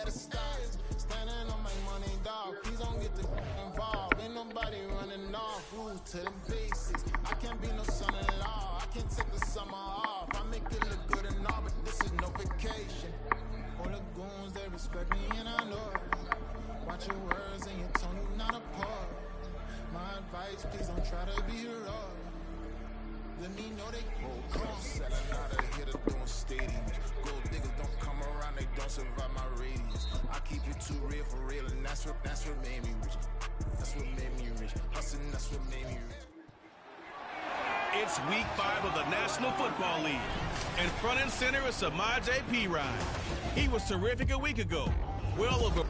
let it stay. Standing on my money, dog. Please don't get the involved. Ain't nobody running off. Rules to the basics. I can't be no son-in-law. I can't take the summer off. I make it look good and all, but this is no vacation. All the goons, they respect me and I know it. Watch your words and your tone, you not a part. My advice, please don't try to be heroic. Let me know they come selling out of here to doing stadiums. Gold diggers don't come around, they don't survive my radius. I keep it too real for real, and that's what made me rich. That's what made me rich. Hustling, that's what made me rich. It's week 5 of the National Football League. And front and center is Samaj P. Ryan. He was terrific a week ago. Well over.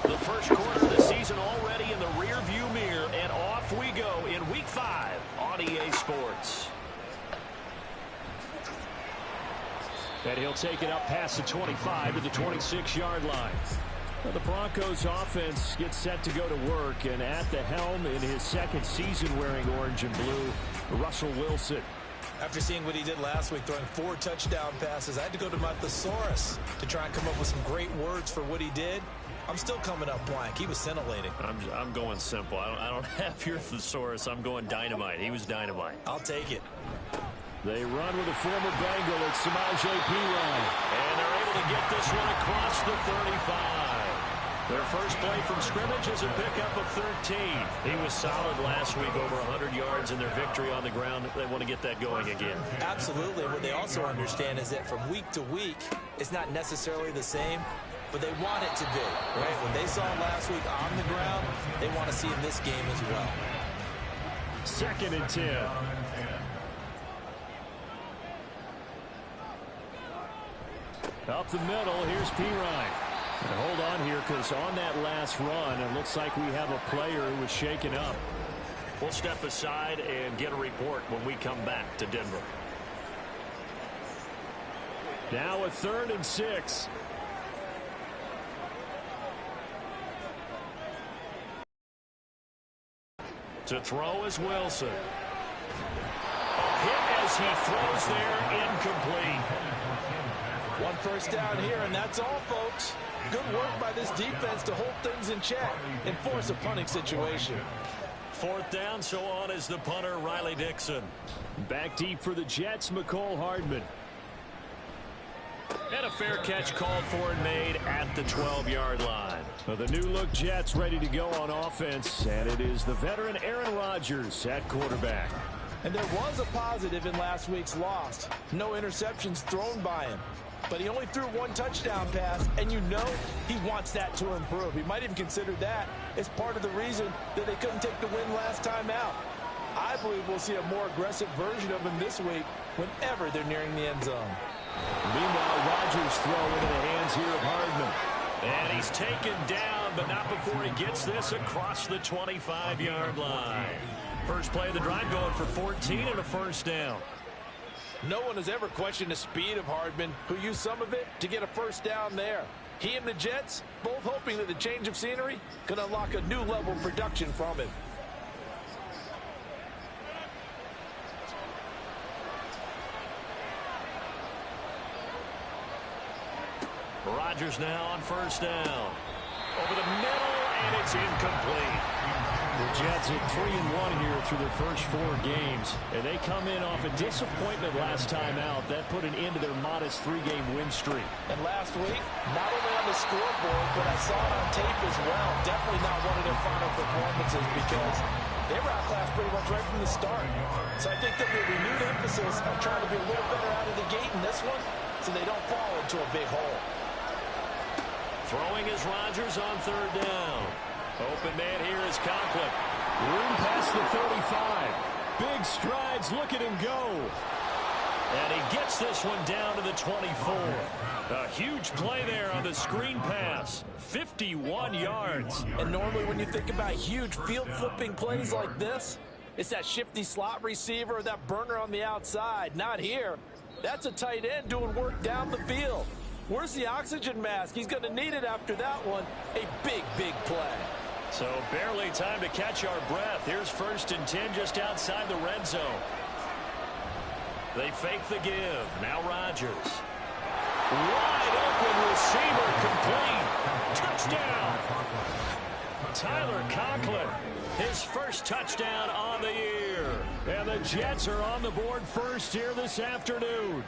The first quarter of the season already in the rear-view mirror, and off we go in Week 5 on EA Sports. And he'll take it up past the 25 to the 26-yard line. Well, the Broncos offense gets set to go to work, and at the helm in his second season wearing orange and blue, Russell Wilson. After seeing what he did last week, throwing 4 touchdown passes, I had to go to my thesaurus to try and come up with some great words for what he did. I'm still coming up blank. He was scintillating. I'm going simple. I don't have your thesaurus. I'm going dynamite. He was dynamite. I'll take it. They run with a former Bengal. It's Samaj P. Ryan. And they're able to get this one across the 35. Their first play from scrimmage is a pickup of 13. He was solid last week, over 100 yards in their victory on the ground. They want to get that going again. Absolutely. What they also understand is that from week to week, it's not necessarily the same, but they want it to be, right? What they saw last week on the ground, they want to see in this game as well. 2nd and 10. Up the middle, here's P. Ryan. And hold on here, because on that last run, it looks like we have a player who was shaken up. We'll step aside and get a report when we come back to Denver. Now a 3rd and 6. To throw is Wilson. A hit as he throws there, incomplete. 1 first down here, and that's all, folks. Good work by this defense to hold things in check and force a punting situation. 4th down, so on is the punter, Riley Dixon. Back deep for the Jets, McCole Hardman. And a fair catch called for and made at the 12-yard line. Well, the new-look Jets ready to go on offense, and it is the veteran Aaron Rodgers at quarterback. And there was a positive in last week's loss. No interceptions thrown by him. But he only threw 1 touchdown pass, and you know he wants that to improve. He might even consider that as part of the reason that they couldn't take the win last time out. I believe we'll see a more aggressive version of him this week whenever they're nearing the end zone. Meanwhile, Rodgers throw into the hands here of Hardman. And he's taken down, but not before he gets this across the 25-yard line. First play of the drive going for 14 and a first down. No one has ever questioned the speed of Hardman, who used some of it to get a first down there. He and the Jets both hoping that the change of scenery can unlock a new level of production from him. Rodgers now on first down. Over the middle, and it's incomplete. The Jets at 3-1 here through their first 4 games, and they come in off a disappointment last time out. That put an end to their modest 3-game win streak. And last week, not only on the scoreboard, but I saw it on tape as well. Definitely not one of their final performances because they were outclassed pretty much right from the start. So I think there'll be a renewed emphasis on trying to be a little better out of the gate in this one so they don't fall into a big hole. Throwing is Rodgers on 3rd down. Open man here is Conklin. Room past the 35. Big strides. Look at him go. And he gets this one down to the 24. A huge play there on the screen pass. 51 yards. And normally when you think about huge field flipping plays like this, it's that shifty slot receiver or that burner on the outside. Not here. That's a tight end doing work down the field. Where's the oxygen mask? He's going to need it after that one. A big, big play. So barely time to catch our breath. Here's 1st and 10 just outside the red zone. They fake the give. Now Rodgers. Wide open receiver, complete. Touchdown. Tyler Conklin, his first touchdown on the year. And the Jets are on the board first here this afternoon.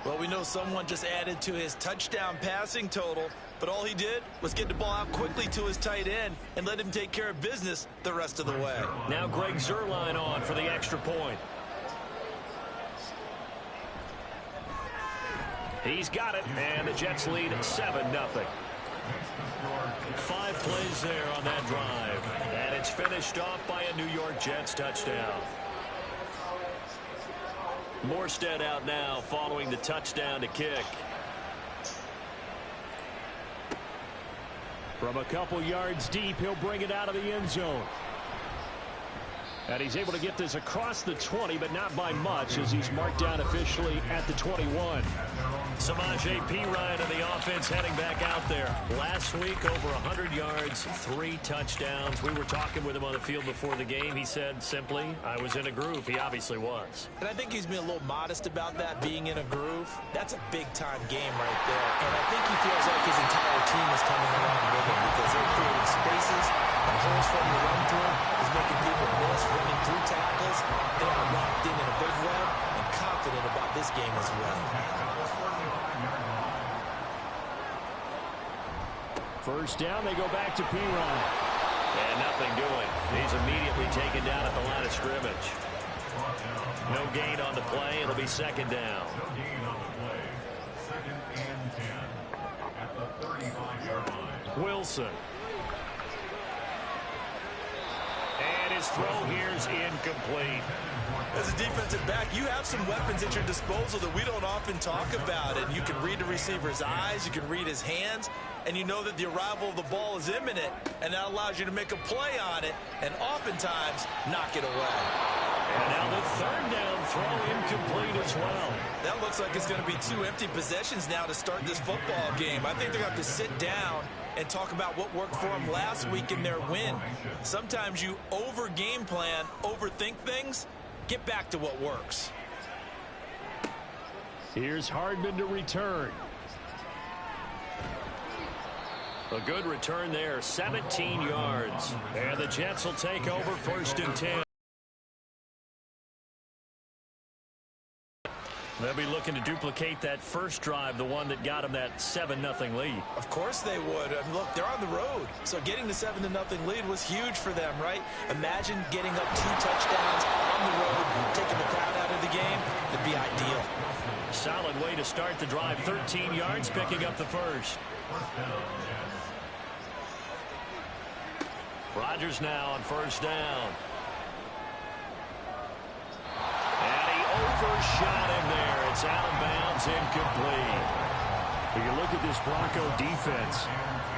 Well, we know someone just added to his touchdown passing total, but all he did was get the ball out quickly to his tight end and let him take care of business the rest of the way. Now Greg Zuerlein on for the extra point. He's got it, and the Jets lead 7-0. 5 plays there on that drive, and it's finished off by a New York Jets touchdown. Morstead out now following the touchdown to kick. From a couple yards deep, he'll bring it out of the end zone. And he's able to get this across the 20, but not by much, as he's marked down officially at the 21. Samaje Perine and the offense heading back out there. Last week, over 100 yards, 3 touchdowns. We were talking with him on the field before the game. He said simply, I was in a groove. He obviously was. And I think he's been a little modest about that, being in a groove. That's a big-time game right there. And I think he feels like his entire team is coming along with him because they're creating spaces and holes for him to run through. He's making people miss, running through tackles. They are locked in a big way and confident about this game as well. First down, they go back to Perine. And nothing doing. He's immediately taken down at the line of scrimmage. No gain on the play. It'll be 2nd down. Wilson. And his throw here's incomplete. As a defensive back, you have some weapons at your disposal that we don't often talk about. And you can read the receiver's eyes, you can read his hands, and you know that the arrival of the ball is imminent, and that allows you to make a play on it and oftentimes knock it away. And now the 3rd down throw incomplete as well. That looks like it's going to be 2 empty possessions now to start this football game. I think they're going to have to sit down and talk about what worked for them last week in their win. Sometimes you over-game plan, overthink things. Get back to what works. Here's Hardman to return. A good return there, 17 yards. And the Jets will take over 1st and 10. They'll be looking to duplicate that first drive, the one that got them that 7-0 lead. Of course they would. I mean, look, they're on the road. So getting the 7-0 lead was huge for them, right? Imagine getting up 2 touchdowns on the road, taking the crowd out of the game. It'd be ideal. Solid way to start the drive. 13 yards, picking up the first. Rodgers now on 1st down. And he overshot him there. It's out of bounds, incomplete. When you look at this Bronco defense,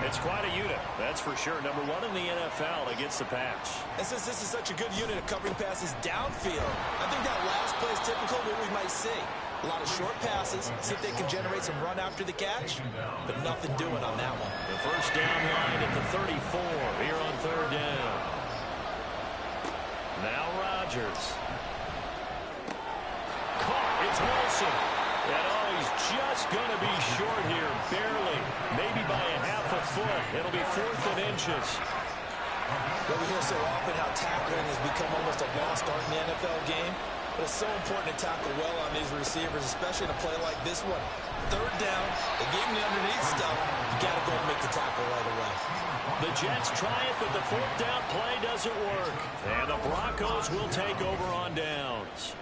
it's quite a unit, that's for sure. Number 1 in the NFL against the pass. And since this is such a good unit of covering passes downfield, I think that last play is typical of what we might see. A lot of short passes, see if they can generate some run after the catch, but nothing doing on that one. The 1st down line at the 34 here on 3rd down. Now Rodgers. Caught, it's Wilson. And he's just going to be short here, barely, maybe by a half a foot. It'll be 4th and inches. Well, we hear so often how tackling has become almost a lost art in the NFL game. But it's so important to tackle well on these receivers, especially in a play like this one. 3rd down, they gave him the underneath stuff. You got to go and make the tackle right away. The Jets try it, but the 4th down play doesn't work. And the Broncos will take over on downs.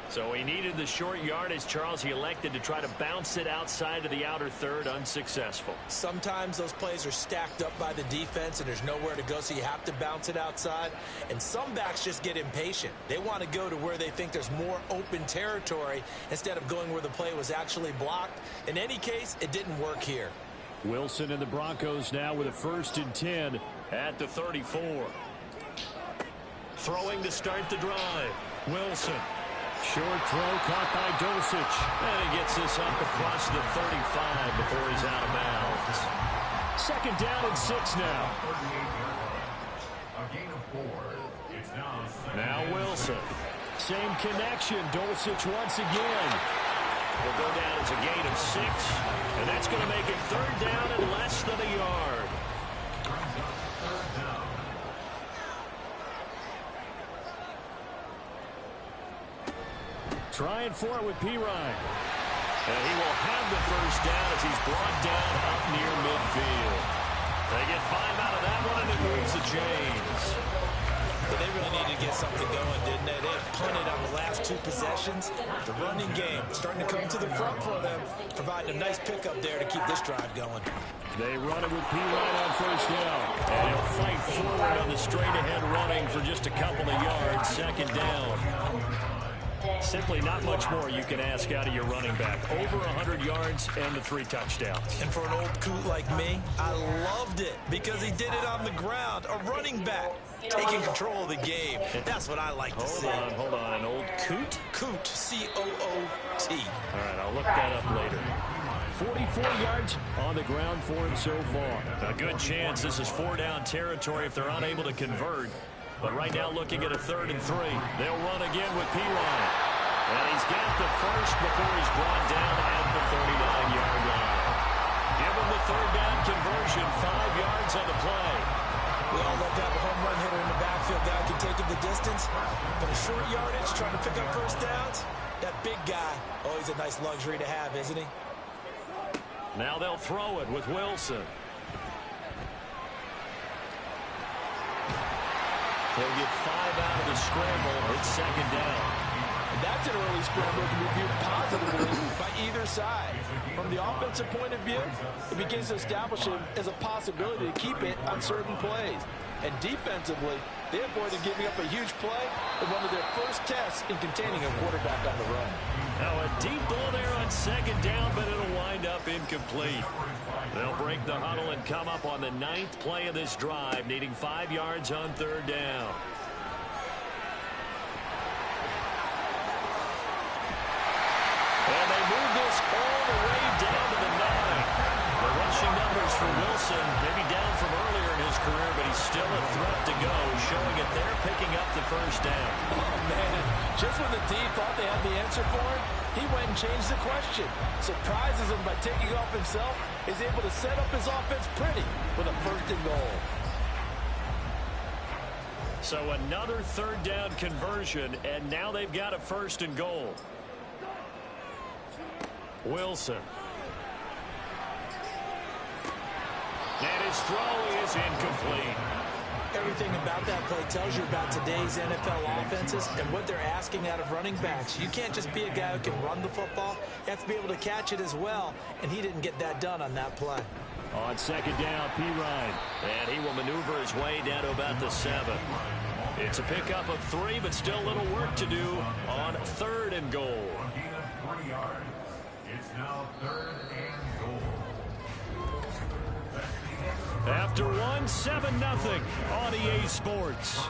So he needed the short yardage, Charles. He elected to try to bounce it outside of the outer third, unsuccessful. Sometimes those plays are stacked up by the defense and there's nowhere to go, so you have to bounce it outside. And some backs just get impatient. They want to go to where they think there's more open territory instead of going where the play was actually blocked. In any case, it didn't work here. Wilson and the Broncos now with a 1st and 10 at the 34. Throwing to start the drive. Wilson. Short throw caught by Dulcich. And he gets this up across the 35 before he's out of bounds. Second down and 6 now. Now Wilson. Same connection. Dulcich once again. Will go down as a gain of 6. And that's going to make it third down and less than a yard. Trying for it with P. Ryan. And he will have the first down as he's brought down up near midfield. They get 5 out of that one, and it moves the chains. But they really needed to get something going, didn't they? They punted on the last 2 possessions. The running game starting to come to the front for them, providing a nice pickup there to keep this drive going. They run it with P. Ryan on first down. And he'll fight forward on the straight-ahead running for just a couple of yards. Second down. Simply not much more you can ask out of your running back. Over 100 yards and the 3 touchdowns. And for an old coot like me, I loved it because he did it on the ground. A running back taking control of the game. That's what I like to see. Hold on. An old coot? Coot, C-O-O-T. All right, I'll look that up later. 44 yards on the ground for him so far. A good chance this is 4-down territory if they're unable to convert. But right now looking at a 3rd and 3. They'll run again with P. Ryan. And he's got the first before he's brought down at the 39-yard line. Give him the 3rd down conversion, 5 yards on the play. We all love to have a home run hitter in the backfield that can take him the distance. But a short yardage, trying to pick up first downs, that big guy, always a nice luxury to have, isn't he? Now they'll throw it with Wilson. They'll get 5 out of the scramble. It's second down. And that's an early scramble that can be viewed positively by either side. From the offensive point of view, it begins to establish him as a possibility to keep it on certain plays. And defensively, they avoided giving up a huge play in one of their first tests in containing a quarterback on the run. Now a deep ball there on second down, but it'll wind up incomplete. They'll break the huddle and come up on the 9th play of this drive, needing 5 yards on 3rd down. And they move this all the way down to the 9. The rushing numbers for Wilson, maybe down from earlier in his career, but he's still a threat to go, showing it they're picking up the first down. Oh, man. Just when the D thought they had the answer for him, he went and changed the question. Surprises him by taking off himself, is able to set up his offense pretty with a 1st and goal. So another 3rd down conversion, and now they've got a 1st and goal. Wilson. And his throw is incomplete. Everything about that play tells you about today's NFL offenses and what they're asking out of running backs. You can't just be a guy who can run the football. You have to be able to catch it as well, and he didn't get that done on that play. On second down, P. Ryan. And he will maneuver his way down to about the 7. It's a pickup of 3, but still a little work to do on 3rd and goal. It's now 3rd and goal. After 1, 7-0 on EA Sports.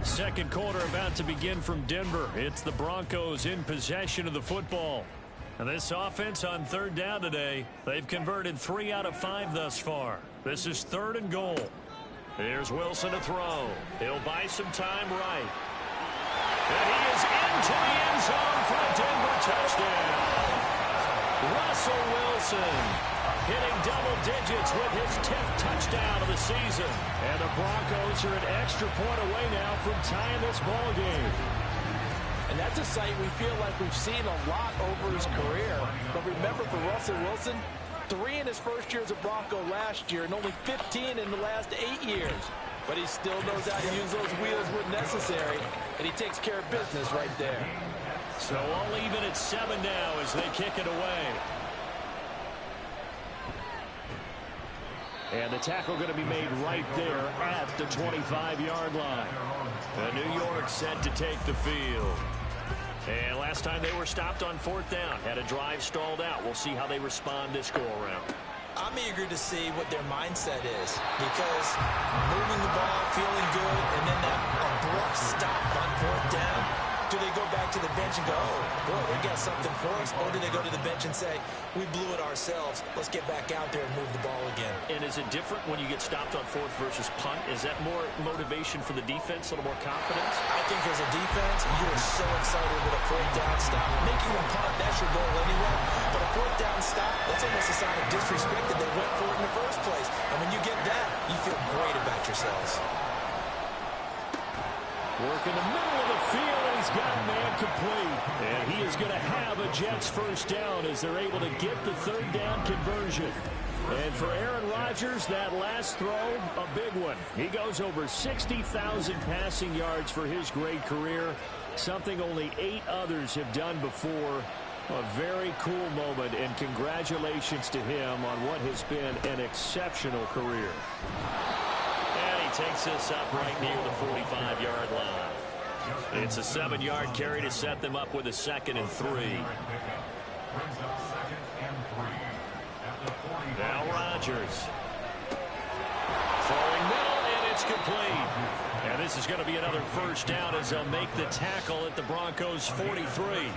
Second quarter about to begin from Denver. It's the Broncos in possession of the football. And this offense on 3rd down today, they've converted 3 out of 5 thus far. This is 3rd and goal. Here's Wilson to throw. He'll buy some time right. And he is into the end zone for a Denver touchdown. Russell Wilson hitting double digits with his 10th touchdown of the season. And the Broncos are an extra point away now from tying this ball game. And that's a sight we feel like we've seen a lot over his career. But remember, for Russell Wilson, 3 in his first year as a Bronco last year and only 15 in the last 8 years. But he still knows how to use those wheels when necessary, and he takes care of business right there. So all even at 7 now as they kick it away. And the tackle going to be made right there at the 25-yard line. And New York set to take the field. And last time they were stopped on 4th down. Had a drive stalled out. We'll see how they respond this go-around. I'm eager to see what their mindset is, because moving the ball, feeling good, and then that abrupt stop on 4th down, do they go back to the bench and go, oh, boy, they got something for us? Or do they go to the bench and say, we blew it ourselves, let's get back out there and move the ball again? And is it different when you get stopped on 4th versus punt? Is that more motivation for the defense, a little more confidence? I think as a defense, you are so excited with a 4th down stop. Making a punt, that's your goal anyway. But a 4th down stop, that's almost a sign of disrespect that they went for it in the first place. And when you get that, you feel great about yourselves. Work in the middle of the field, and he's got man complete. And he is going to have a Jets first down as they're able to get the 3rd down conversion. And for Aaron Rodgers, that last throw, a big one. He goes over 60,000 passing yards for his great career, something only 8 others have done before. A very cool moment, and congratulations to him on what has been an exceptional career. And he takes this up right near the 45-yard line. It's a 7-yard carry to set them up with a 2nd and 3. Now Rodgers. Throwing middle, and it's complete. And this is going to be another first down as they'll make the tackle at the Broncos' 43.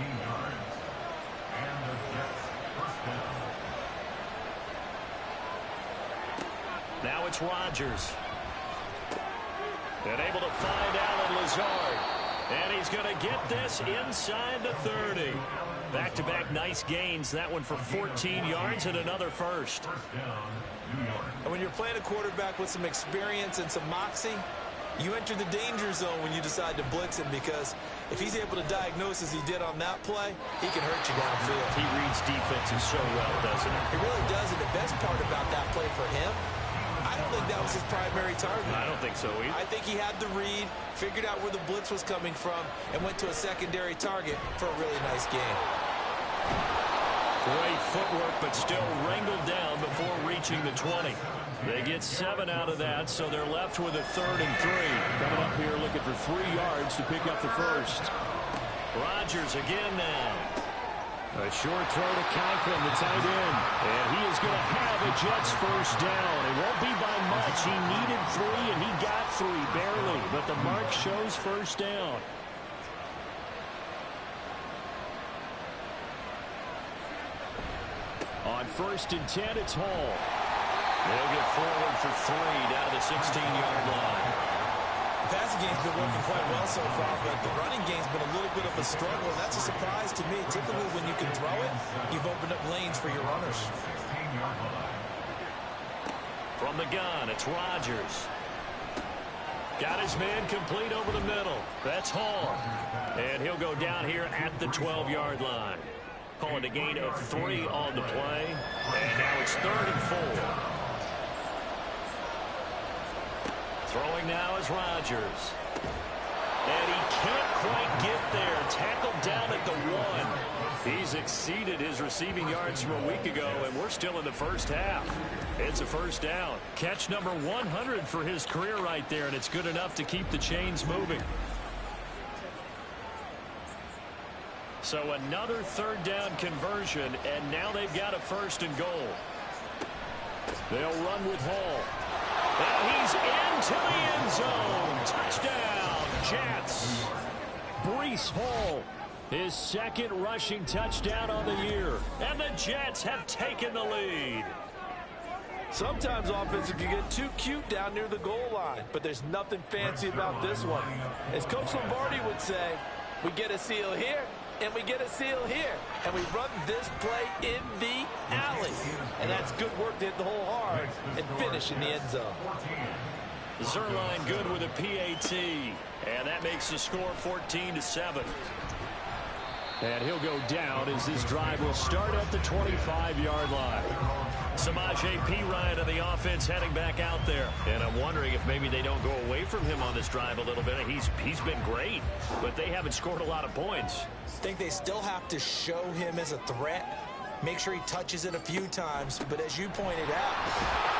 Now it's Rodgers. And able to find Alan Lazard. And he's going to get this inside the 30. Back-to-back nice gains. That one for 14 yards and another first. And when you're playing a quarterback with some experience and some moxie, you enter the danger zone when you decide to blitz him, because if he's able to diagnose as he did on that play, he can hurt you downfield. He reads defenses so well, doesn't he? He really does, and the best part about that play for him, I don't think that was his primary target. I don't think so either. I think he had the read, figured out where the blitz was coming from, and went to a secondary target for a really nice game. Great footwork, but still wrangled down before reaching the 20. They get 7 out of that, so they're left with a 3rd and 3. Coming up here looking for 3 yards to pick up the first. Rodgers again now. A short throw to Conklin, the tight end. And he is going to have a Jets first down. It won't be by much. He needed 3, and he got 3, barely. But the mark shows first down. On 1st and 10, it's Hall. They'll get forward for 3 down to the 16-yard line. The passing game's been working quite well so far, but the running game's been a little bit of a struggle, and that's a surprise to me. Typically, when you can throw it, you've opened up lanes for your runners. From the gun, it's Rodgers. Got his man complete over the middle. That's Hall. And he'll go down here at the 12-yard line. Calling a gain of 3 on the play. And now it's 3rd and 4. Throwing now is Rodgers. And he can't quite get there. Tackled down at the 1. He's exceeded his receiving yards from a week ago, and we're still in the first half. It's a first down. Catch number 100 for his career right there, and it's good enough to keep the chains moving. So another 3rd down conversion, and now they've got a 1st and goal. They'll run with Hall. And he's into the end zone. Touchdown, Jets. Breece Hall, his 2nd rushing touchdown on the year. And the Jets have taken the lead. Sometimes offensive can get too cute down near the goal line, but there's nothing fancy about this one. As Coach Lombardi would say, we get a seal here, and we get a seal here, and we run this play in the alley. And that's good work to hit the hole hard and finish in the end zone. Zerline good with a PAT, and that makes the score 14-7. And he'll go down as this drive will start at the 25-yard line. Samaje Perine of the offense heading back out there. And I'm wondering if maybe they don't go away from him on this drive a little bit. He's been great, but they haven't scored a lot of points. I think they still have to show him as a threat. Make sure he touches it a few times. But as you pointed out,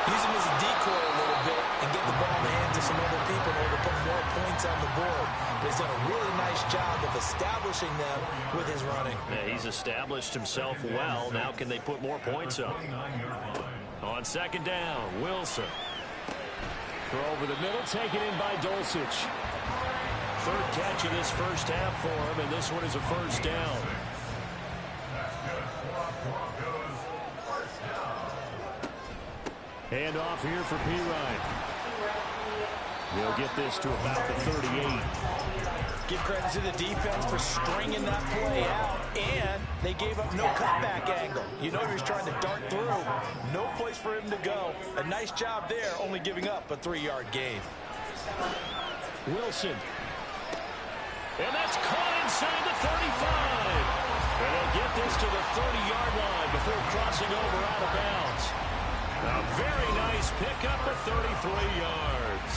use him as a decoy a little bit and get the ball in the hands of some other people in order to put more points on the board. But he's done a really nice job of establishing them with his running. Yeah, he's established himself well. Now can they put more points up? On On second down, Wilson. Throw over the middle, taken in by Dulcich. Third catch of this first half for him, and this one is a first down. Hand off here for Pirine. He'll get this to about the 38. Give credit to the defense for stringing that play out, and they gave up no cutback angle. You know he was trying to dart through. No place for him to go. A nice job there, only giving up a 3-yard gain. Wilson. And that's caught inside the 35. And they'll get this to the 30-yard line before crossing over out of bounds. A very nice pickup of 33 yards.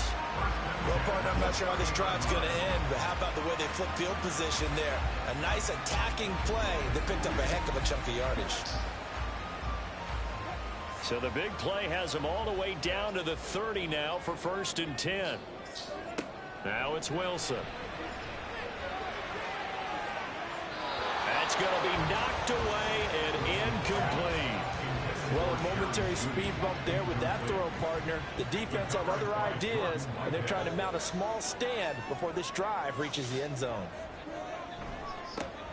Well, partner, I'm not sure how this drive's going to end, but how about the way they flip field position there? A nice attacking play that picked up a heck of a chunk of yardage. So the big play has them all the way down to the 30 now for 1st and 10. Now it's Wilson. That's going to be knocked away and incomplete. Well, a momentary speed bump there with that throw, partner. The defense have other ideas, and they're trying to mount a small stand before this drive reaches the end zone.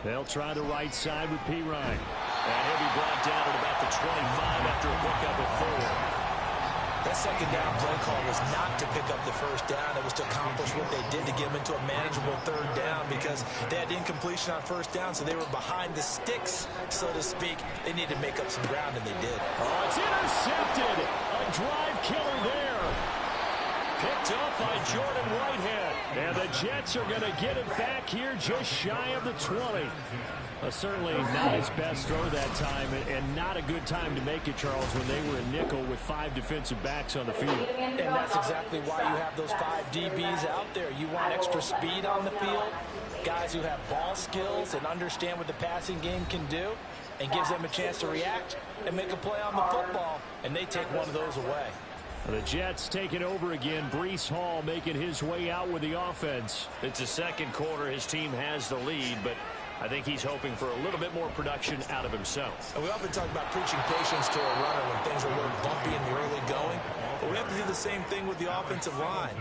They'll try the right side with Pirine. And he'll be brought down at about the 25 after a pickup of 4. That second down play call was not to pick up the first down. It was to accomplish what they did to get them into a manageable 3rd down because they had incompletion on 1st down, so they were behind the sticks, so to speak. They needed to make up some ground, and they did. Oh, it's intercepted. A drive killer there. Picked up by Jordan Whitehead. And the Jets are going to get it back here just shy of the 20. Certainly not his best throw that time, and not a good time to make it, Charles, when they were in nickel with 5 defensive backs on the field. And that's exactly why you have those 5 DBs out there. You want extra speed on the field, guys who have ball skills and understand what the passing game can do, and gives them a chance to react and make a play on the football, and they take one of those away. The Jets taking over again. Breece Hall making his way out with the offense. It's the second quarter. His team has the lead, but I think he's hoping for a little bit more production out of himself. And we often talk about preaching patience to a runner when things are a little bumpy in the early going. But we have to do the same thing with the offensive line.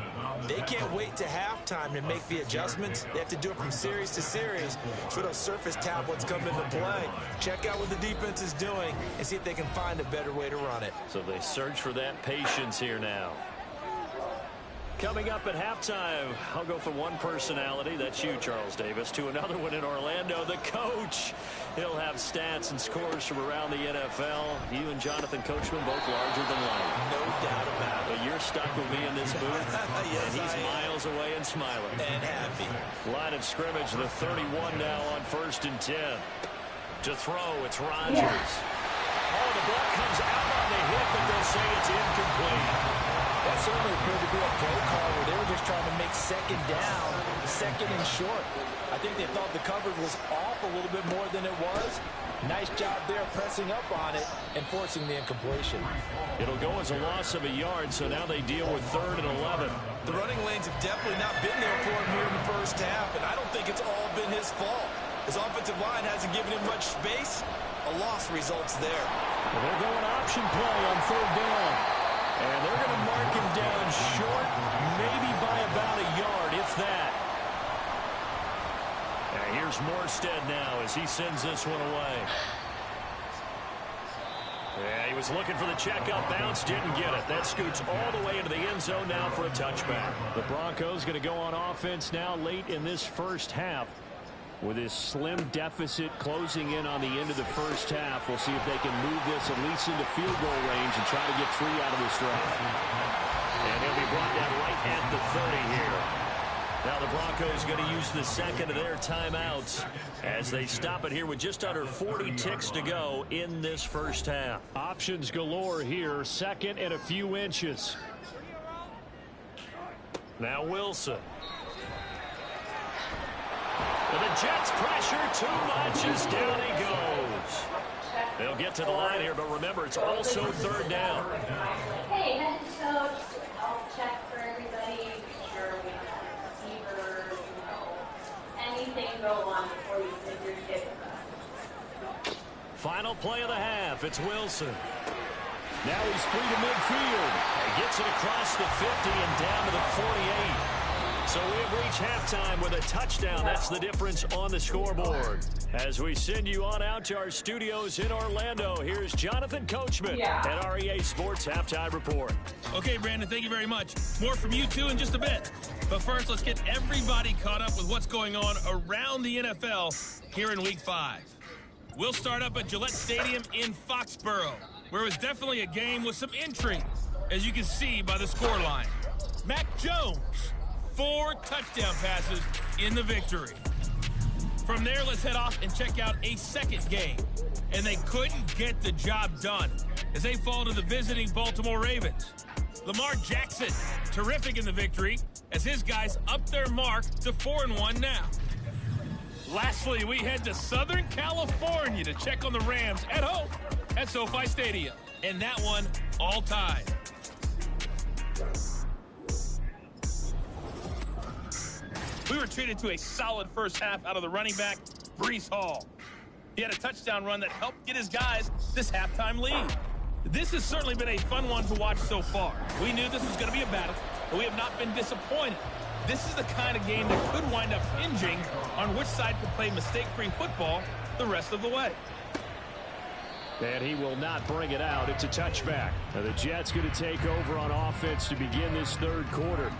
They can't wait to halftime to make the adjustments. They have to do it from series to series. So those surface tablets come into play. Check out what the defense is doing and see if they can find a better way to run it. So they search for that patience here now. Coming up at halftime, I'll go from one personality, that's you, Charles Davis, to another one in Orlando, the coach. He'll have stats and scores from around the NFL. You and Jonathan Coachman both larger than life. No doubt about it. But you're stuck with me in this booth, yes, and he's miles away and smiling. And happy. Line of scrimmage, the 31 now on 1st and 10. To throw, it's Rodgers. Oh, the ball comes out on the hit, but they'll say it's incomplete. That certainly appeared to be a play call where they were just trying to make second down, second and short. I think they thought the coverage was off a little bit more than it was. Nice job there pressing up on it and forcing the incompletion. It'll go as a loss of a yard, so now they deal with 3rd and 11. The running lanes have definitely not been there for him here in the first half, and I don't think it's all been his fault. His offensive line hasn't given him much space. A loss results there. Well, they're going option play on 3rd down. And they're going to mark him down short, maybe by about a yard, if that. And here's Morstead now as he sends this one away. Yeah, he was looking for the checkup bounce, didn't get it. That scoots all the way into the end zone now for a touchback. The Broncos going to go on offense now late in this first half. With his slim deficit closing in on the end of the first half, we'll see if they can move this at least into field goal range and try to get 3 out of this drive. And he'll be brought down right at the 30 here. Now the Broncos going to use the second of their timeouts as they stop it here with just under 40 ticks to go in this first half. Options galore here, 2nd and a few inches. Now Wilson. And the Jets pressure too much as down he goes. They'll get to the line here, but remember, it's also 3rd down. Hey, head coach, I'll check for everybody, make sure we don't have receivers, anything go on before you send your kick. Final play of the half, it's Wilson. Now he's free to midfield. He gets it across the 50 and down to the 48. So we have reached halftime with a touchdown. That's the difference on the scoreboard. As we send you on out to our studios in Orlando, here's Jonathan Coachman at REA Sports Halftime Report. Okay, Brandon, thank you very much. More from you two in just a bit. But first, let's get everybody caught up with what's going on around the NFL here in Week 5. We'll start up at Gillette Stadium in Foxborough, where it was definitely a game with some intrigue, as you can see by the scoreline. Mac Jones, 4 touchdown passes in the victory. From there, let's head off and check out a second game. And they couldn't get the job done as they fall to the visiting Baltimore Ravens. Lamar Jackson, terrific in the victory as his guys up their mark to 4-1 now. Lastly, we head to Southern California to check on the Rams at home at SoFi Stadium. And that one all tied. We were treated to a solid first half out of the running back, Breece Hall. He had a touchdown run that helped get his guys this halftime lead. This has certainly been a fun one to watch so far. We knew this was going to be a battle, but we have not been disappointed. This is the kind of game that could wind up hinging on which side can play mistake-free football the rest of the way. And he will not bring it out. It's a touchback. Now the Jets going to take over on offense to begin this third quarter.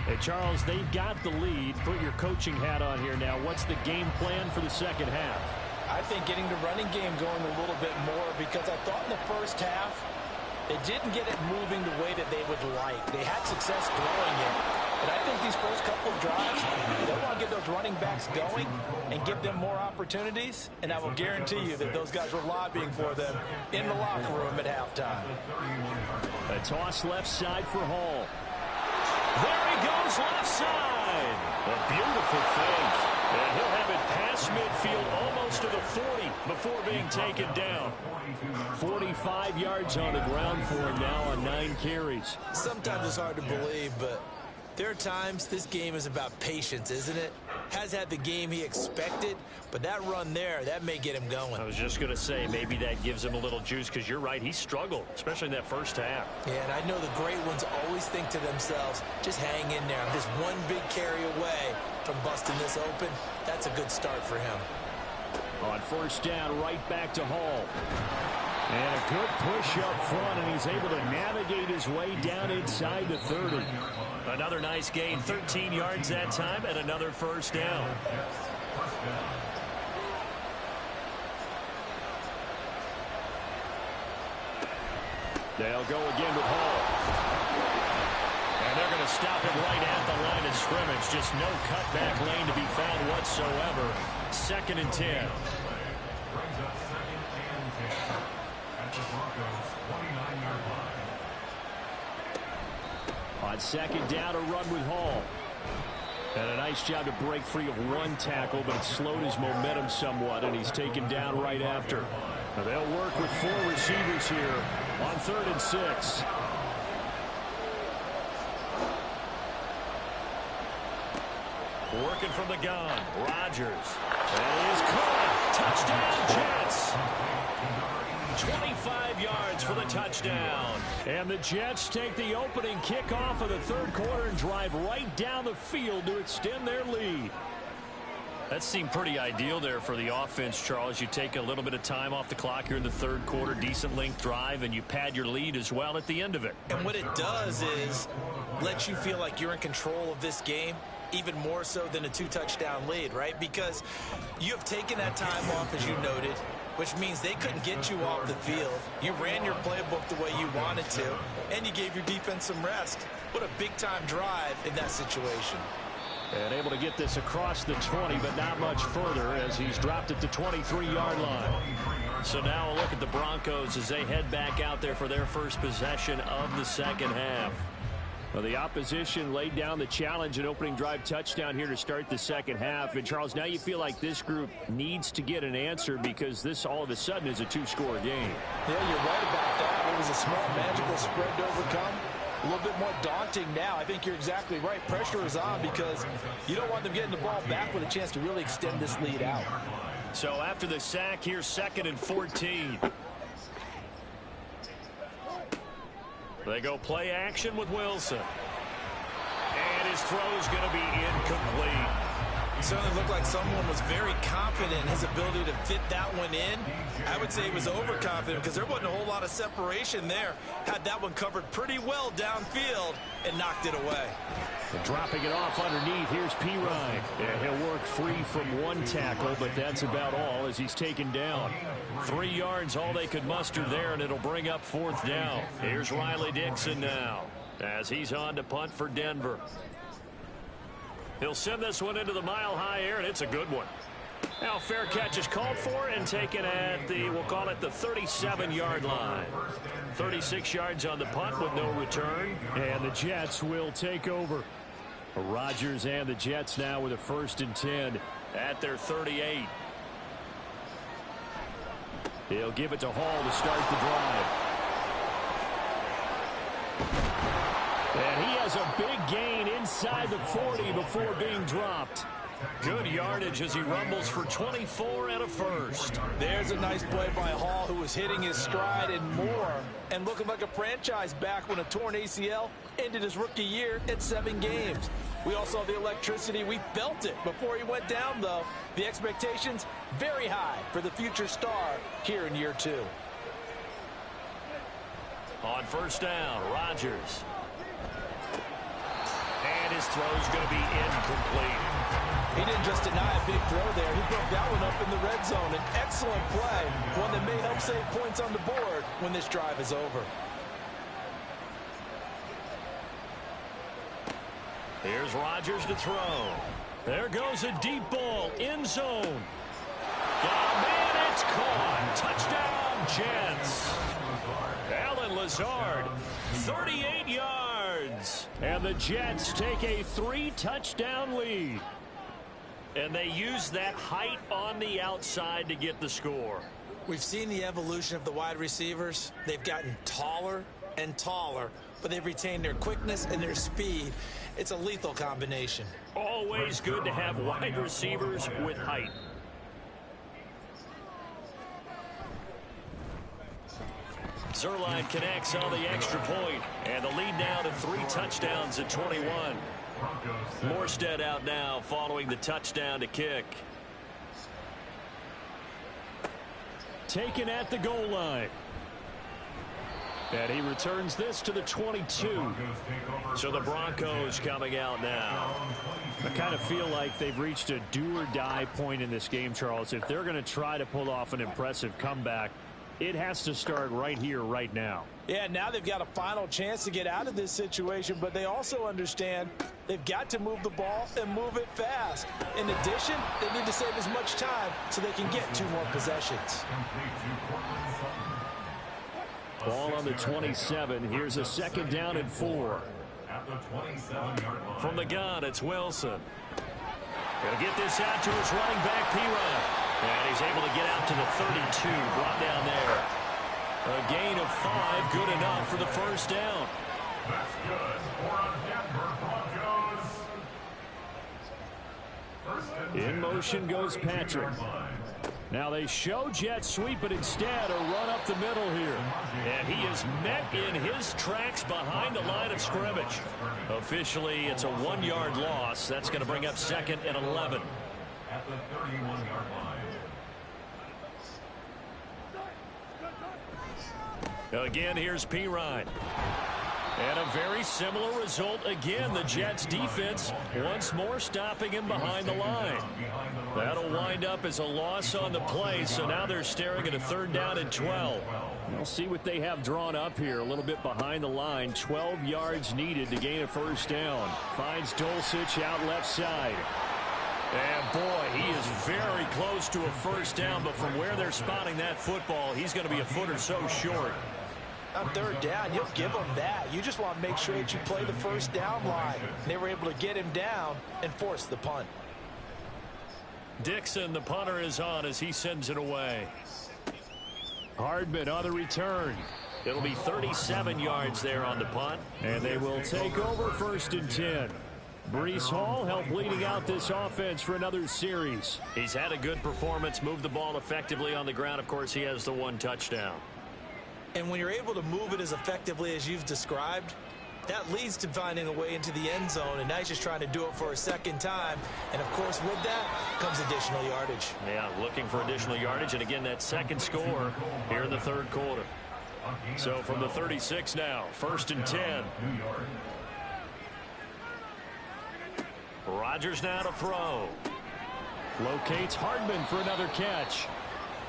Hey, Charles, they've got the lead. Put your coaching hat on here now. What's the game plan for the second half? I think getting the running game going a little bit more, because I thought in the first half they didn't get it moving the way that they would like. They had success throwing it, but I think these first couple of drives, they want to get those running backs going and give them more opportunities, and I will guarantee you that those guys were lobbying for them in the locker room at halftime. A toss left side for Hall. There he goes left side. A beautiful fake. And he'll have it past midfield almost to the 40 before being taken down. 45 yards on the ground for him now on 9 carries. Sometimes it's hard to believe, but there are times this game is about patience, isn't it? Has had the game he expected, but that run there, that may get him going. I was just going to say, maybe that gives him a little juice, because you're right, he struggled, especially in that first half. Yeah, and I know the great ones always think to themselves, just hang in there. I'm just one big carry away from busting this open. That's a good start for him. On first down, right back to Hall. And a good push up front, and he's able to navigate his way down inside the 30. Another nice gain, 13 yards that time, and another first down. They'll go again with Hall. And they're going to stop him right at the line of scrimmage. Just no cutback lane to be found whatsoever. 2nd and 10. Brings up 2nd and 10 at the Broncos 29-yard line. On 2nd down, a run with Hall. And a nice job to break free of one tackle, but it slowed his momentum somewhat, and he's taken down right after. Now they'll work with 4 receivers here on 3rd and 6. Working from the gun, Rodgers. And he is caught. Touchdown, Jets. 25 yards for the touchdown. And the Jets take the opening kickoff of the third quarter and drive right down the field to extend their lead. That seemed pretty ideal there for the offense, Charles. You take a little bit of time off the clock here in the third quarter, decent length drive, and you pad your lead as well at the end of it. And what it does is let you feel like you're in control of this game, even more so than a 2-touchdown lead, right? Because you have taken that time off, as you noted, which means they couldn't get you off the field. You ran your playbook the way you wanted to, and you gave your defense some rest. What a big-time drive in that situation. And able to get this across the 20, but not much further as he's dropped it to 23-yard line. So now a look at the Broncos as they head back out there for their first possession of the second half. Well, the opposition laid down the challenge, an opening drive touchdown here to start the second half. And, Charles, now you feel like this group needs to get an answer because this all of a sudden is a 2-score game. Yeah, you're right about that. It was a small, magical spread to overcome. A little bit more daunting now. I think you're exactly right. Pressure is on because you don't want them getting the ball back with a chance to really extend this lead out. So after the sack, here's 2nd and 14. They go play action with Wilson. And his throw is going to be incomplete. It certainly looked like someone was very confident in his ability to fit that one in. I would say he was overconfident because there wasn't a whole lot of separation there. Had that one covered pretty well downfield and knocked it away. And dropping it off underneath, here's Pirine. Yeah, he'll work free from one tackle, but that's about all as he's taken down. 3 yards, all they could muster there, and it'll bring up 4th down. Here's Riley Dixon now as he's on to punt for Denver. He'll send this one into the mile-high air, and it's a good one. Now, fair catch is called for and taken at the, we'll call it the 37-yard line. 36 yards on the punt with no return. And the Jets will take over. Rodgers and the Jets now with a 1st and 10 at their 38. He'll give it to Hall to start the drive. And he has a big gain inside the 40 before being dropped. Good yardage as he rumbles for 24 and a 1st. There's a nice play by Hall, who was hitting his stride and more, and looking like a franchise back when a torn ACL ended his rookie year at 7 games. We all saw the electricity. We felt it before he went down, though. The expectations very high for the future star here in year 2. On 1st down, Rodgers. And his throw's going to be incomplete. He didn't just deny a big throw there. He broke that one up in the red zone. An excellent play, one that may help save points on the board when this drive is over. Here's Rodgers to throw. There goes a deep ball, end zone. Oh, man, it's caught. Touchdown, Jets. Allen Lazard, 38 yards. And the Jets take a 3-touchdown lead. And they use that height on the outside to get the score. We've seen the evolution of the wide receivers. They've gotten taller and taller, but they've retained their quickness and their speed. It's a lethal combination. Always good to have wide receivers with height. Zerline connects on the extra point, and the lead now to 3 touchdowns at 21. Morstead out now following the touchdown to kick. Taken at the goal line. And he returns this to the 22. So the Broncos coming out now. I kind of feel like they've reached a do-or-die point in this game, Charles. If they're going to try to pull off an impressive comeback, it has to start right here, right now. Yeah, now they've got a final chance to get out of this situation, but they also understand they've got to move the ball and move it fast. In addition, they need to save as much time so they can get 2 more possessions. Ball on the 27. Here's a 2nd down and 4. From the gun, it's Wilson. He'll get this out to his running back, Pirine. And he's able to get out to the 32, brought down there. A gain of 5, good enough for the 1st down. That's good for Denver Broncos. In motion goes Patrick. Now they show jet sweep, but instead a run up the middle here. And he is met in his tracks behind the line of scrimmage. Officially, it's a 1-yard loss. That's going to bring up 2nd and 11. At the 31-yard line. Again, here's Pirine. And a very similar result again. The Jets defense once more stopping him behind the line. That'll wind up as a loss on the play, so now they're staring at a 3rd down and 12. We'll see what they have drawn up here. A little bit behind the line. 12 yards needed to gain a 1st down. Finds Dulcich out left side. And boy, he is very close to a 1st down, but from where they're spotting that football, he's going to be a foot or so short. On 3rd down, you'll give them that. You just want to make sure that you play the 1st down line. They were able to get him down and force the punt. Dixon, the punter, is on as he sends it away. Hardman on the return. It'll be 37 yards there on the punt. And they will take over 1st and 10. Breece Hall helped leading out this offense for another series. He's had a good performance, moved the ball effectively on the ground. Of course, he has the 1 touchdown. And when you're able to move it as effectively as you've described, that leads to finding a way into the end zone, and now he's just trying to do it for a second time. And, of course, with that comes additional yardage. Yeah, looking for additional yardage, and again, that second score here in the third quarter. So from the 36 now, 1st and 10. Rodgers now to throw. Locates Hardman for another catch.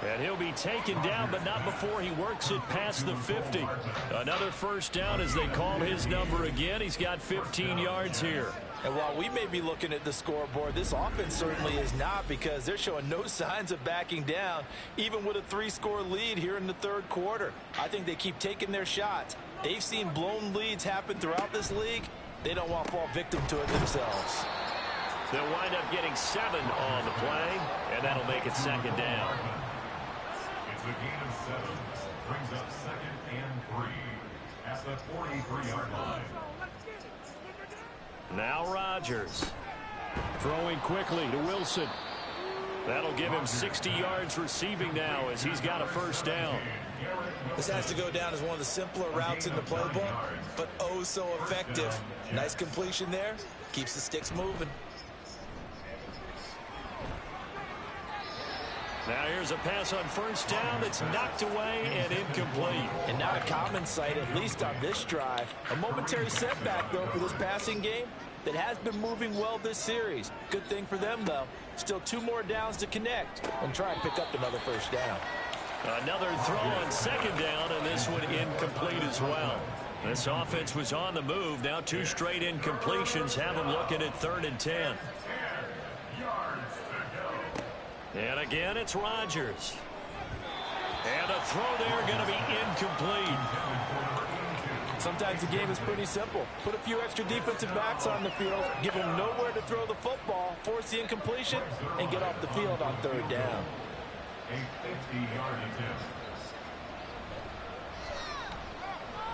And he'll be taken down, but not before he works it past the 50. Another first down as they call his number again. He's got 15 yards here. And while we may be looking at the scoreboard, this offense certainly is not, because they're showing no signs of backing down, even with a 3-score lead here in the third quarter. I think they keep taking their shots. They've seen blown leads happen throughout this league. They don't want to fall victim to it themselves. They'll wind up getting 7 on the play, and that'll make it 2nd down. It's a gain of 7. Brings up 2nd and 3 at the 43-yard line. Now Rodgers. Throwing quickly to Wilson. That'll give him 60 yards receiving now as he's got a first down. This has to go down as one of the simpler routes in the playbook, but oh so effective. Nice completion there. Keeps the sticks moving. Now here's a pass on first down that's knocked away and incomplete. And not a common sight, at least on this drive. A momentary setback, though, for this passing game that has been moving well this series. Good thing for them, though. Still 2 more downs to connect and try and pick up another first down. Another throw on 2nd down, and this one incomplete as well. This offense was on the move. Now 2 straight incompletions have them looking at 3rd and 10. And again, it's Rodgers. And a throw there going to be incomplete. Sometimes the game is pretty simple. Put a few extra defensive backs on the field, give them nowhere to throw the football, force the incompletion, and get off the field on 3rd down.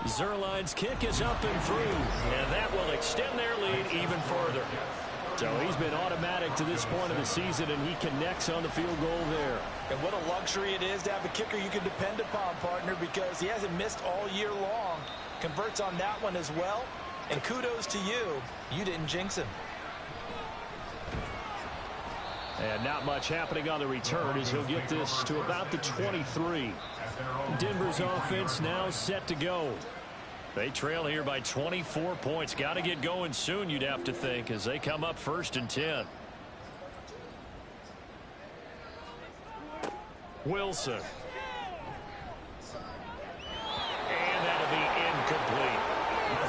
Zerline's kick is up and through, and that will extend their lead even further. So he's been automatic to this point of the season, and he connects on the field goal there. And what a luxury it is to have a kicker you can depend upon, partner, because he hasn't missed all year long. Converts on that one as well, and kudos to you. You didn't jinx him. And not much happening on the return as he'll get this to about the 23. Denver's offense now set to go. They trail here by 24 points. Got to get going soon, you'd have to think, as they come up 1st and 10. Wilson. And that'll be incomplete.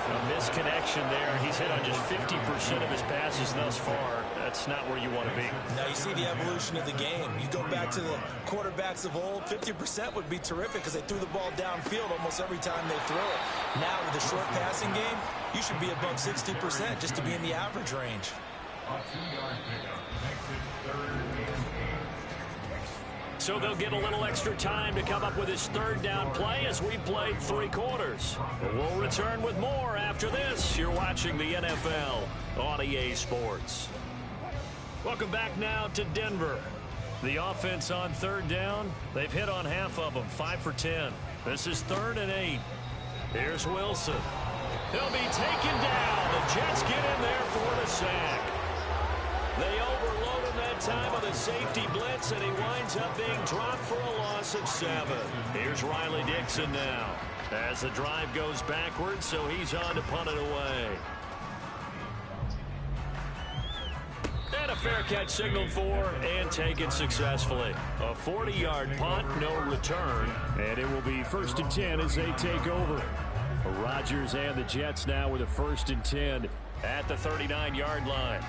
A misconnection there. He's hit on just 50% of his passes thus far. That's not where you want to be. Now you see the evolution of the game. You go back to the quarterbacks of old, 50% would be terrific because they threw the ball downfield almost every time they throw it. Now with the short passing game, you should be above 60% just to be in the average range. A 2-yard pickup makes it 3rd and 8. So they'll get a little extra time to come up with his 3rd down play as we played 3 quarters. But we'll return with more after this. You're watching the NFL on EA Sports. Welcome back now to Denver. The offense on 3rd down, they've hit on half of them, 5 for 10. This is 3rd and 8. Here's Wilson. He'll be taken down. The Jets get in there for the sack. They overload him that time with a safety blitz, and he winds up being dropped for a loss of 7. Here's Riley Dixon now as the drive goes backwards, so he's on to punt it away. And a fair catch signaled for and taken successfully. A 40-yard punt, no return. And it will be 1st and 10 as they take over. Rodgers and the Jets now with a 1st and 10 at the 39-yard line.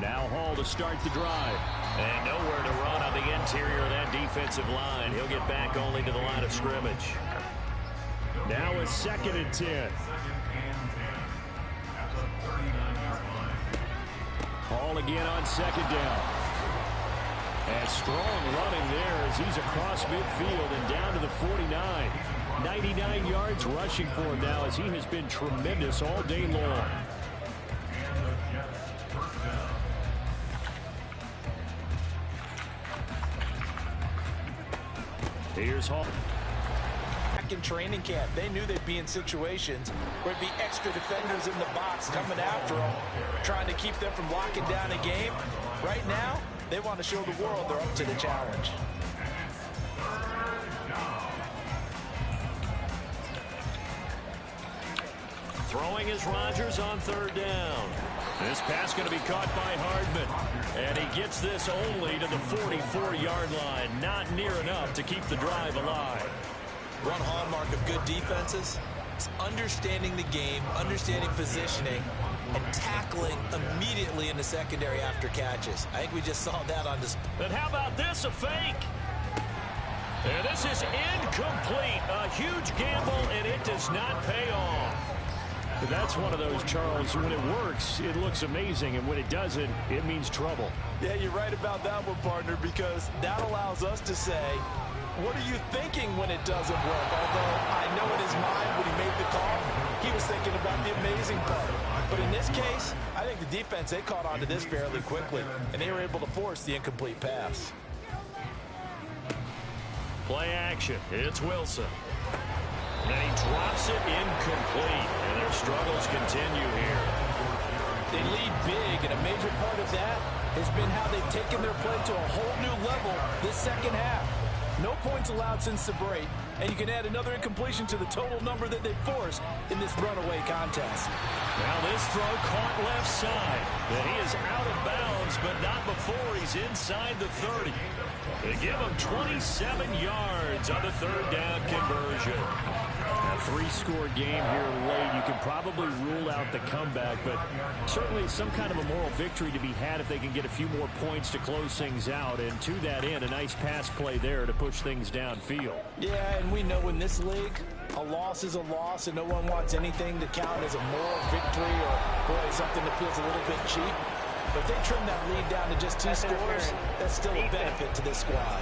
Now Hall to start the drive. And nowhere to run on the interior of that defensive line. He'll get back only to the line of scrimmage. Now a 2nd and 10. Hall again on 2nd down. And strong running there as he's across midfield and down to the 49. 99 yards rushing for him now as he has been tremendous all day long. Here's Hall. Back in training camp, they knew they'd be in situations where it'd be extra defenders in the box coming after them, trying to keep them from locking down a game. Right now, they want to show the world they're up to the challenge. Throwing is Rodgers on 3rd down. This pass going to be caught by Hardman. And he gets this only to the 44-yard line. Not near enough to keep the drive alive. One hallmark of good defenses is understanding the game, understanding positioning, and tackling immediately in the secondary after catches. I think we just saw that on display. And how about this, a fake? And this is incomplete. A huge gamble, and it does not pay off. But that's one of those, Charles, when it works, it looks amazing, and when it doesn't, it means trouble. Yeah, you're right about that one, partner, because that allows us to say, what are you thinking when it doesn't work? Although I know in his mind when he made the call, he was thinking about the amazing part. But in this case, I think the defense, they caught on to this fairly quickly, and they were able to force the incomplete pass. Play action. It's Wilson. And he drops it incomplete, and their struggles continue here. They lead big, and a major part of that has been how they've taken their play to a whole new level this second half. No points allowed since the break, and you can add another incompletion to the total number that they forced in this runaway contest. Now this throw caught left side. And he is out of bounds, but not before he's inside the 30. They give him 27 yards on the 3rd down conversion. A 3-score game here late. You can probably rule out the comeback, but certainly some kind of a moral victory to be had if they can get a few more points to close things out. And to that end, a nice pass play there to push things downfield. Yeah, and we know in this league, a loss is a loss, and no one wants anything to count as a moral victory or, boy, something that feels a little bit cheap. But if they trim that lead down to just 2 scores, that's still a benefit to this squad.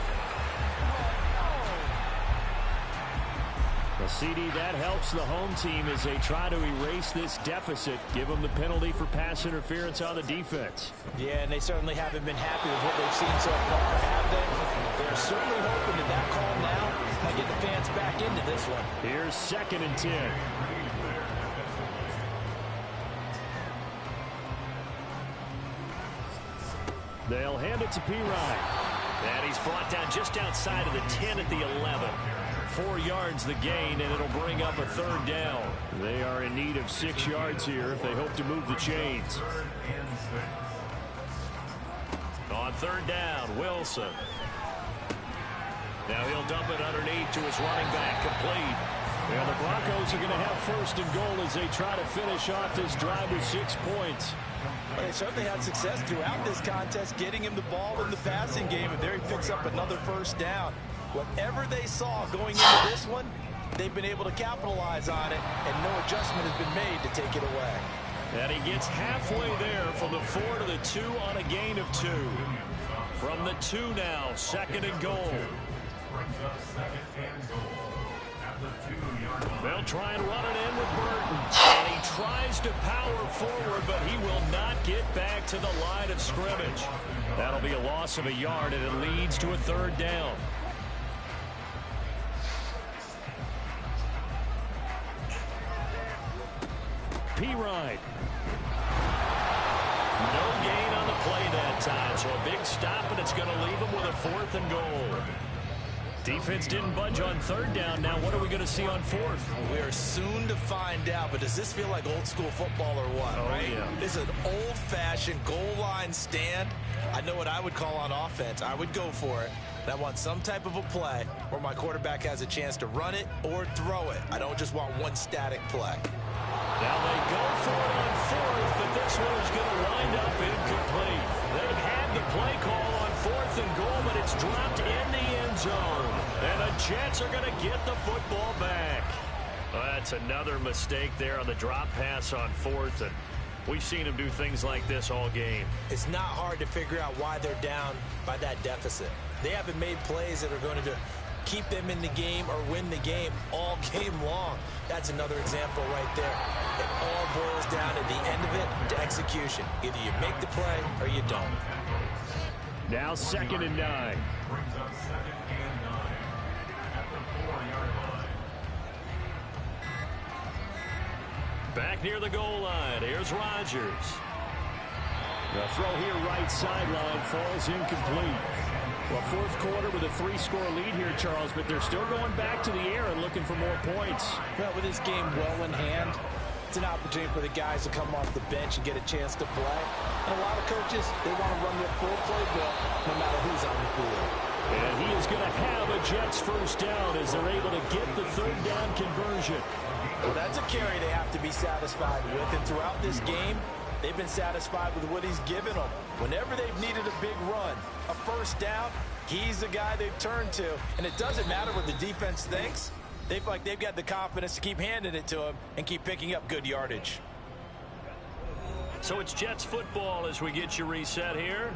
Well, CD, that helps the home team as they try to erase this deficit. Give them the penalty for pass interference on the defense. Yeah, and they certainly haven't been happy with what they've seen so far, have they? They're certainly hoping that call now might get the fans back into this one. Here's 2nd and 10. They'll hand it to P-Ryan. And he's brought down just outside of the 10 at the 11. 4 yards the gain, and it'll bring up a 3rd down. They are in need of 6 yards here if they hope to move the chains. On 3rd down, Wilson. Now he'll dump it underneath to his running back, complete. And the Broncos are going to have 1st and goal as they try to finish off this drive with 6 points. Well, they certainly had success throughout this contest, getting him the ball in the passing game, and there he picks up another 1st down. Whatever they saw going into this one, they've been able to capitalize on it, and no adjustment has been made to take it away. And he gets halfway there from the 4 to the 2 on a gain of 2. From the 2 now, 2nd and goal. They'll try and run it in with Burton. And he tries to power forward, but he will not get back to the line of scrimmage. That'll be a loss of a yard, and it leads to a 3rd down. P-Ride. No gain on the play that time, so a big stop, and it's going to leave him with a 4th and goal. Defense didn't budge on 3rd down. Now what are we going to see on 4th? We are soon to find out, but does this feel like old school football or what, right? Yeah. This is an old-fashioned goal line stand. I know what I would call on offense. I would go for it. And I want some type of a play where my quarterback has a chance to run it or throw it. I don't just want one static play. Now they go for it on 4th, but this one is going to wind up incomplete. They've had the play call on 4th and goal, but it's dropped in the end zone. And the Jets are going to get the football back. Well, that's another mistake there on the drop pass on 4th, and we've seen them do things like this all game. It's not hard to figure out why they're down by that deficit. They haven't made plays that are going to keep them in the game or win the game all game long. That's another example right there. It all boils down at the end of it to execution. Either you make the play or you don't. Now 2nd and 9. 4-yard line. Back near the goal line. Here's Rodgers. The throw here right sideline falls incomplete. Well, fourth quarter with a 3-score lead here, Charles, but they're still going back to the air and looking for more points. Well, with this game well in hand, it's an opportunity for the guys to come off the bench and get a chance to play. And a lot of coaches, they want to run their full playbook no matter who's on the field. And he is going to have a Jets first down as they're able to get the third down conversion. Well, that's a carry they have to be satisfied with. And throughout this game, they've been satisfied with what he's given them. Whenever they've needed a big run, a first down, he's the guy they've turned to. And it doesn't matter what the defense thinks. They've got the confidence to keep handing it to him and keep picking up good yardage. So it's Jets football as we get you reset here.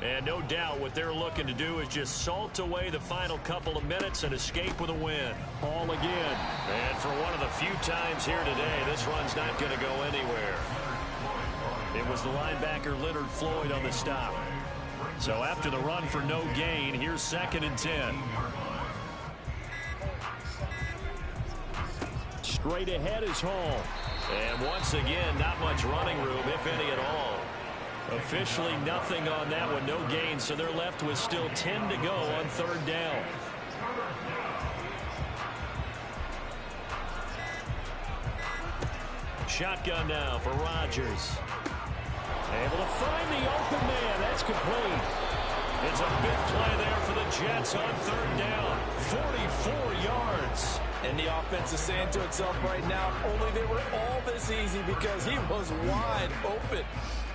And no doubt what they're looking to do is just salt away the final couple of minutes and escape with a win. Ball again. And for one of the few times here today, this run's not going to go anywhere. It was the linebacker Leonard Floyd on the stop. So after the run for no gain, here's 2nd and 10. Straight ahead is Hall. And once again, not much running room, if any at all. Officially nothing on that one, no gain, so they're left with still 10 to go on 3rd down. Shotgun now for Rodgers. Able to find the open man. That's complete. It's a big play there for the Jets on 3rd down. 44 yards. And the offense is saying to itself right now, only they were all this easy because he was wide open.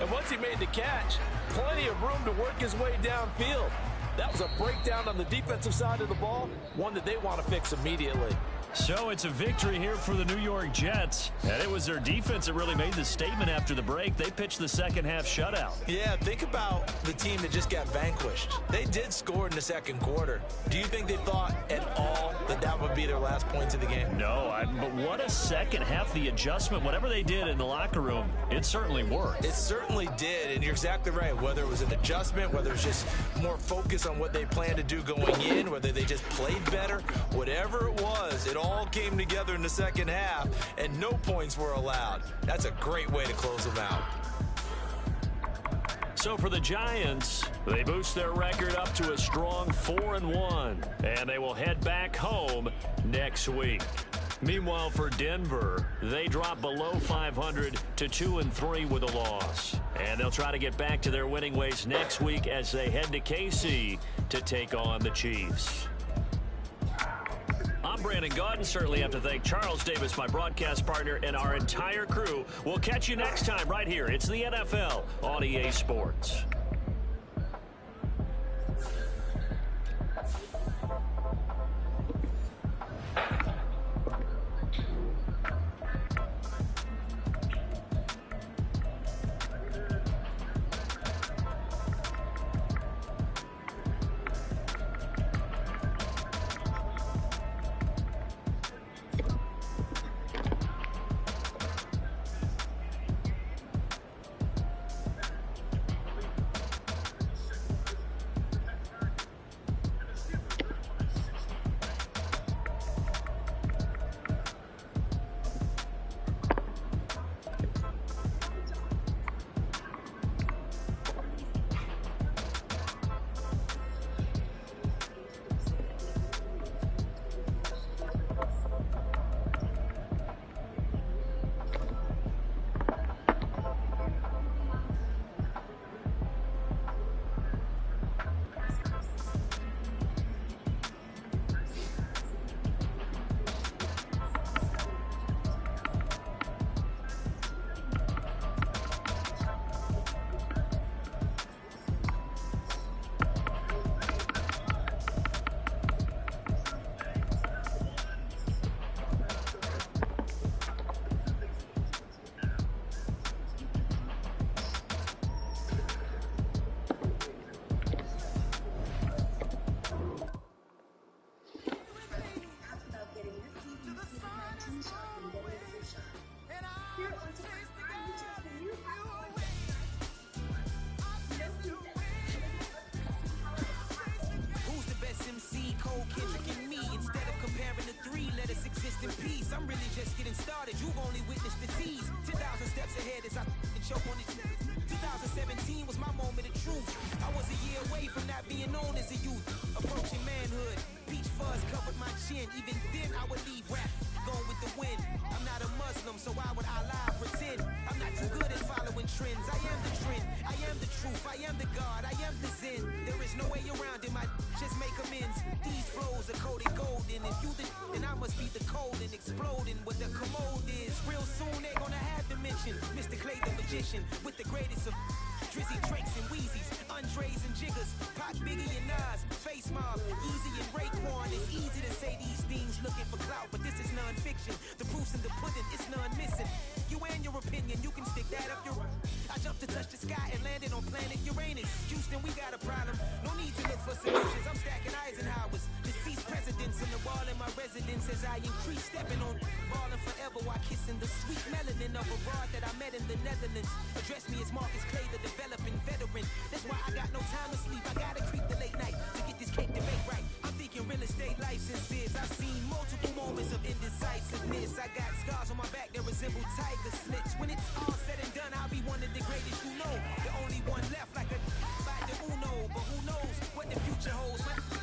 And once he made the catch, plenty of room to work his way downfield. That was a breakdown on the defensive side of the ball, one that they want to fix immediately. So it's a victory here for the New York Jets. And it was their defense that really made the statement after the break. They pitched the second half shutout. Yeah, think about the team that just got vanquished. They did score in the second quarter. Do you think they thought at all that that would be their last points of the game? No, but what a second half. The adjustment, whatever they did in the locker room, it certainly worked. It certainly did, and you're exactly right. Whether it was an adjustment, whether it's just more focus on what they planned to do going in, whether they just played better, whatever it was, it all came together in the second half, and no points were allowed. That's a great way to close them out. So for the Giants, they boost their record up to a strong 4-1, and they will head back home next week. Meanwhile, for Denver, they drop below 500 to 2-3 with a loss. And they'll try to get back to their winning ways next week as they head to KC to take on the Chiefs. I'm Brandon Gaudin. Certainly have to thank Charles Davis, my broadcast partner, and our entire crew. We'll catch you next time right here. It's the NFL on EA Sports. choke on it. 2017 was my moment of truth. I was a year away from not being known as a youth. Approaching manhood, peach fuzz covered my chin. Even then I would leave rap, going with the wind. I'm not a Muslim, so why would I lie, pretend? I'm not too good at following trends. I am the trend, I am the truth, I am the God, I am the Zen. There is no way around it, my just make amends. These flows are coated golden. If you the then I must be the cold and exploding what the commode is. Real soon they gonna have to mention Mr. Clay the magician with the greatest of Drizzy, Drakes, and Wheezies, Andres and Jiggers, Pac, Biggie, and Nas, Face Mob, Easy and Raekwon. It's easy to say these things looking for clout, but this is non-fiction. The proof's in the pudding, it's none missing. You and your opinion, you can stick that up your... I jumped to touch the sky and landed on planet Uranus. Houston, we got a problem. No need to look for solutions. I'm stacking Eisenhowers. Deceased presidents in the wall in my residence as I increase stepping on ballin' forever while kissing the sweet melanin of a broad that I met in the Netherlands. Address me as Marcus Clay, the developing veteran. That's why I got no time to sleep. I gotta creep the late night to get this cake to make right. I'm thinking real estate licenses. I've seen multiple moments of indecisiveness. I got scars on my back that resemble tiger slits. When it's all